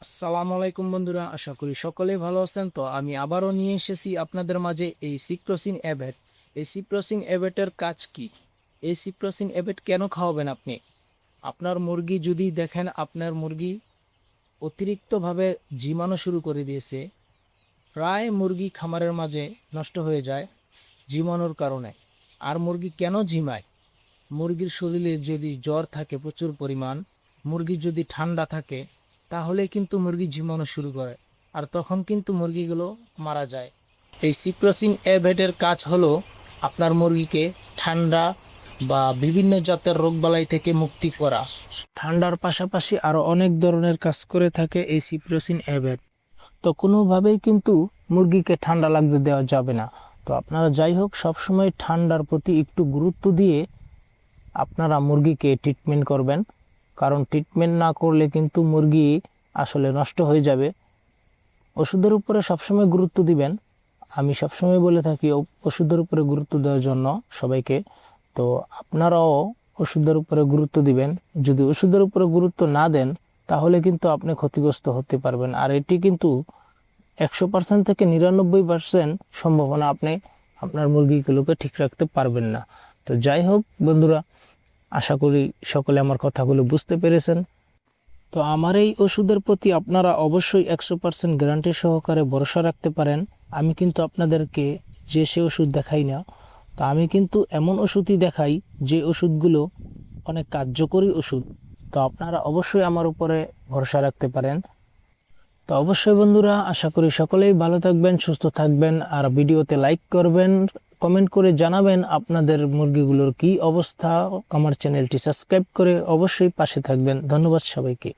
আসসালামু আলাইকুম বন্ধুরা, আশা করি সকলেই ভালো আছেন। তো আমি আবারও নিয়ে এসেছি আপনাদের মাঝে এই সিপ্রোসিন অ্যাবেট। এই সিপ্রোসিন অ্যাবেটের কাজ কি? এই সিপ্রোসিন অ্যাবেট কেন খাওয়াবেন আপনি? আপনার মুরগি যদি দেখেন আপনার মুরগি অতিরিক্তভাবে ঝিমানো শুরু করে দিয়েছে, প্রায় মুরগি খামারের মাঝে নষ্ট হয়ে যায় ঝিমানোর কারণে। আর মুরগি কেন ঝিমায়? মুরগির শরীরে যদি জ্বর থাকে প্রচুর পরিমাণ, মুরগি যদি ঠান্ডা থাকে, তাহলে কিন্তু মুরগি ঝিমানো শুরু করে, আর তখন কিন্তু মুরগিগুলো মারা যায়। এই সিপ্রোসিন অ্যাভেটের কাজ হলো আপনার মুরগিকে ঠান্ডা বা বিভিন্ন জাতের রোগবালাই থেকে মুক্তি করা। ঠান্ডার পাশাপাশি আরও অনেক ধরনের কাজ করে থাকে এই সিপ্রোসিন অ্যাভেট। তো কোনোভাবেই কিন্তু মুরগিকে ঠান্ডা লাগতে দেওয়া যাবে না। তো আপনারা যাই হোক সবসময় ঠান্ডার প্রতি একটু গুরুত্ব দিয়ে আপনারা মুরগিকে ট্রিটমেন্ট করবেন, কারণ ট্রিটমেন্ট না করলে কিন্তু মুরগি আসলে নষ্ট হয়ে যাবে। ওষুধের উপরে সবসময় গুরুত্ব দিবেন। আমি সবসময় বলে থাকি ওষুধের উপরে গুরুত্ব দেওয়ার জন্য সবাইকে। তো আপনারাও ওষুধের উপরে গুরুত্ব দিবেন। যদি ওষুধের উপরে গুরুত্ব না দেন তাহলে কিন্তু আপনি ক্ষতিগ্রস্ত হতে পারবেন। আর এটি কিন্তু 100% থেকে 99% সম্ভাবনা আপনি আপনার মুরগিগুলোকে ঠিক রাখতে পারবেন না। তো যাই হোক বন্ধুরা, আশা করি সকলে আমার কথাগুলো বুঝতে পেরেছেন। তো আমার এই ওষুধের প্রতি আপনারা অবশ্যই 100% গ্যারান্টি সহকারে ভরসা রাখতে পারেন। আমি কিন্তু আপনাদেরকে সে ওষুধ দেখাই না। তো আমি কিন্তু এমন ওষুধই দেখাই যে ওষুধগুলো অনেক কার্যকরী ওষুধ। তো আপনারা অবশ্যই আমার উপরে ভরসা রাখতে পারেন। তো অবশ্যই বন্ধুরা, আশা করি সকলেই ভালো থাকবেন, সুস্থ থাকবেন। আর ভিডিওতে লাইক করবেন, কমেন্ট করে জানাবেন আপনাদের মুরগিগুলোর কি অবস্থা। আমার চ্যানেলটি সাবস্ক্রাইব করে অবশ্যই পাশে থাকবেন। ধন্যবাদ সবাইকে।